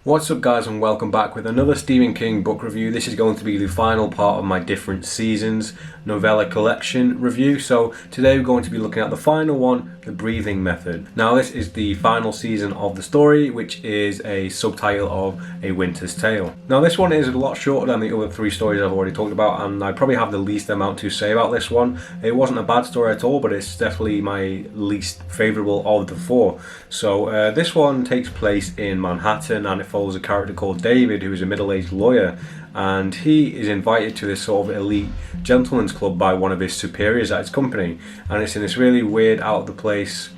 What's up guys, and welcome back with another Stephen King book review. This is going to be the final part of my different seasons novella collection review. So today we're going to be looking at the final one, The Breathing Method. Now this is the final season of the story, which is a subtitle of A Winter's Tale. Now this one is a lot shorter than the other three stories I've already talked about, and I probably have the least amount to say about this one. It wasn't a bad story at all, but it's definitely my least favourable of the four. So this one takes place in Manhattan, and it follows a character called David, who is a middle-aged lawyer, and he is invited to this sort of elite gentleman's club by one of his superiors at his company, and it's in this really weird, out of the place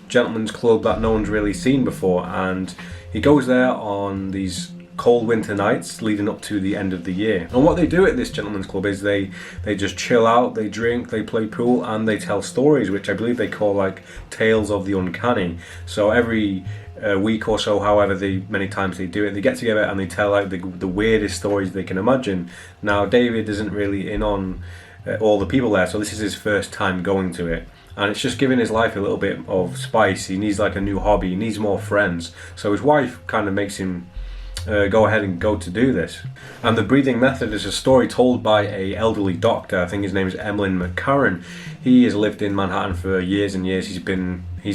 gentleman's club that no one's really seen before. And he goes there on these cold winter nights leading up to the end of the year, and what they do at this gentleman's club is they just chill out, they drink, they play pool, and they tell stories, which I believe they call like tales of the uncanny. So every week or so, however many times they do it, they get together and they tell like the weirdest stories they can imagine. Now David isn't really in on all the people there, so this is his first time going to it, and it's just giving his life a little bit of spice. He needs like a new hobby, he needs more friends, so his wife kind of makes him go ahead and go to do this. And The Breathing Method is a story told by a elderly doctor. I think his name is Emlyn McCarran. He has lived in Manhattan for years and years. He's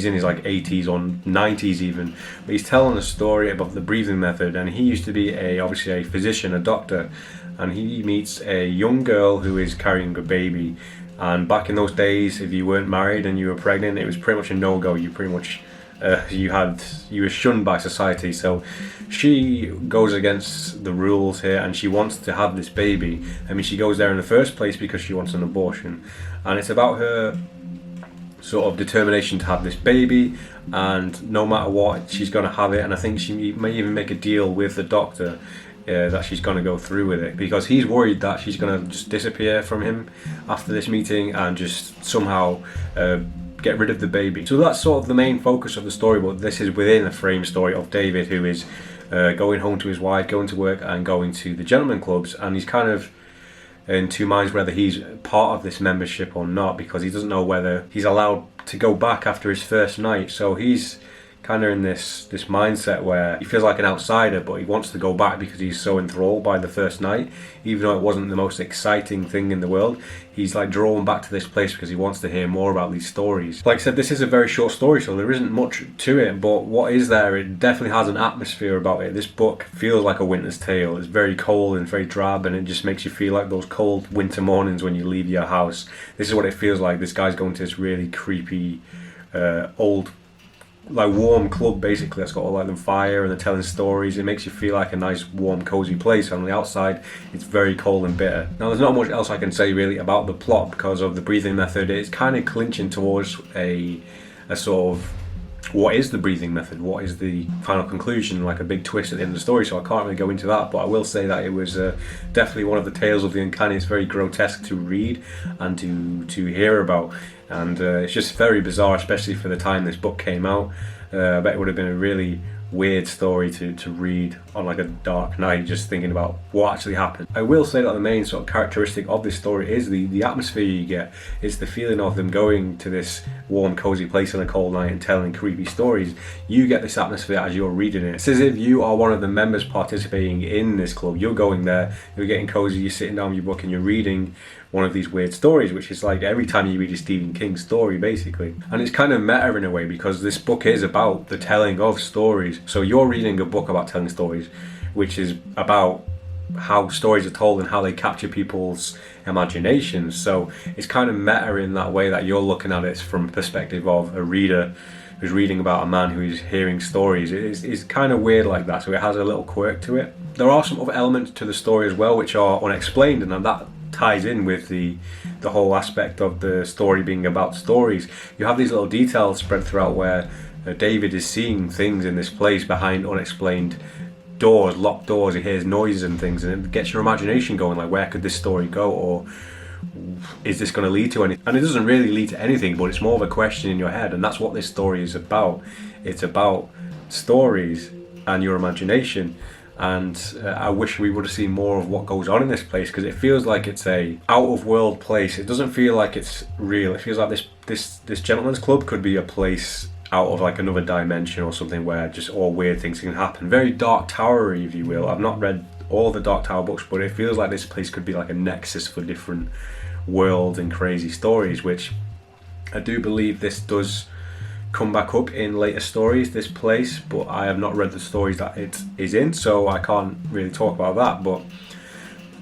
in his like 80s or 90s even, but he's telling a story about the breathing method. And he used to be obviously a physician, a doctor, and he meets a young girl who is carrying a baby. And back in those days, if you weren't married and you were pregnant, it was pretty much a no-go. You pretty much you were shunned by society. So she goes against the rules here, and she wants to have this baby. I mean, she goes there in the first place because she wants an abortion, and it's about her sort of determination to have this baby, and no matter what, she's going to have it. And I think she may even make a deal with the doctor that she's going to go through with it, because he's worried that she's going to just disappear from him after this meeting and just somehow get rid of the baby. So that's sort of the main focus of the story, but this is within a frame story of David, who is going home to his wife, going to work and going to the gentleman clubs, and he's kind of in two minds whether he's part of this membership or not, because he doesn't know whether he's allowed to go back after his first night. So he's kind of in this mindset where he feels like an outsider, but he wants to go back because he's so enthralled by the first night, even though it wasn't the most exciting thing in the world. He's like drawn back to this place because he wants to hear more about these stories. Like I said, this is a very short story, so there isn't much to it, but what is there, it definitely has an atmosphere about it. This book feels like a winter's tale. It's very cold and very drab, and it just makes you feel like those cold winter mornings when you leave your house. This is what it feels like. This guy's going to this really creepy old, like warm club basically, that's got all like the fire and they're telling stories. It makes you feel like a nice warm cozy place. On the outside it's very cold and bitter. Now there's not much else I can say really about the plot because of The Breathing Method. It's kind of clinching towards a sort of what is the breathing method, what is the final conclusion, like a big twist at the end of the story, so I can't really go into that. But I will say that it was definitely one of the tales of the uncanny. It's very grotesque to read and to hear about, and it's just very bizarre, especially for the time this book came out. I bet it would have been a really weird story to read on like a dark night, just thinking about what actually happened. I will say that the main sort of characteristic of this story is the atmosphere you get. It's the feeling of them going to this warm cozy place on a cold night and telling creepy stories. You get this atmosphere as you're reading it. It's as if you are one of the members participating in this club. You're going there, you're getting cozy, you're sitting down with your book and you're reading one of these weird stories, which is like every time you read a Stephen King story basically. And it's kind of meta in a way, because this book is about the telling of stories. So you're reading a book about telling stories, which is about how stories are told and how they capture people's imaginations. So it's kind of meta in that way, that you're looking at it from the perspective of a reader who's reading about a man who is hearing stories. It's kind of weird like that, so it has a little quirk to it. There are some other elements to the story as well which are unexplained, and that ties in with the whole aspect of the story being about stories. You have these little details spread throughout where David is seeing things in this place behind unexplained doors, locked doors. He hears noises and things, and it gets your imagination going, like where could this story go, or is this going to lead to anything? And it doesn't really lead to anything, but it's more of a question in your head, and that's what this story is about. It's about stories and your imagination. And I wish we would have seen more of what goes on in this place, because it feels like it's a out of world place. It doesn't feel like it's real. It feels like this gentleman's club could be a place out of like another dimension or something where just all weird things can happen. Very Dark Tower-y, if you will. I've not read all the Dark Tower books, but it feels like this place could be like a nexus for different worlds and crazy stories, which I do believe this does come back up in later stories, this place, but I have not read the stories that it is in, so I can't really talk about that. But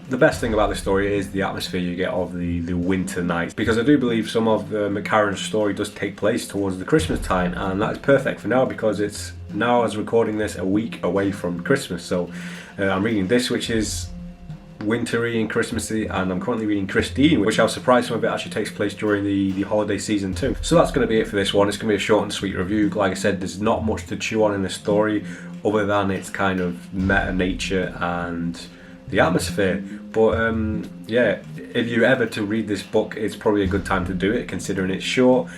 the best thing about this story is the atmosphere you get of the winter nights, because I do believe some of the McCarran's story does take place towards the Christmas time, and that is perfect for now because it's now, as recording this, a week away from Christmas. So I'm reading this, which is wintry and Christmassy, and I'm currently reading Christine, which I was surprised some of it actually takes place during the holiday season too. So that's going to be it for this one. It's going to be a short and sweet review. Like I said, there's not much to chew on in the story other than its kind of meta nature and the atmosphere. But yeah, if you're ever to read this book, it's probably a good time to do it, considering it's short.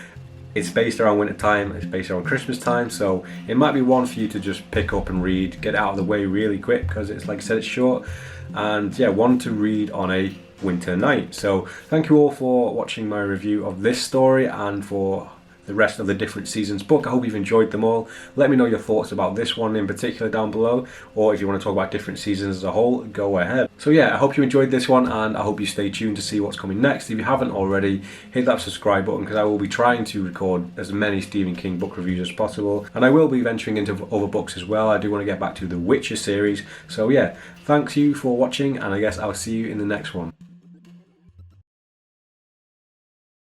It's based around winter time, it's based around Christmas time, so it might be one for you to just pick up and read, get it out of the way really quick, because it's, like I said, it's short, and yeah, one to read on a winter night. So thank you all for watching my review of this story and for the rest of the different seasons book. I hope you've enjoyed them all. Let me know your thoughts about this one in particular down below, or if you want to talk about different seasons as a whole, go ahead. So yeah, I hope you enjoyed this one, and I hope you stay tuned to see what's coming next. If you haven't already, hit that subscribe button, because I will be trying to record as many Stephen King book reviews as possible, and I will be venturing into other books as well. I do want to get back to the Witcher series. So yeah, thanks you for watching, and I guess I'll see you in the next one.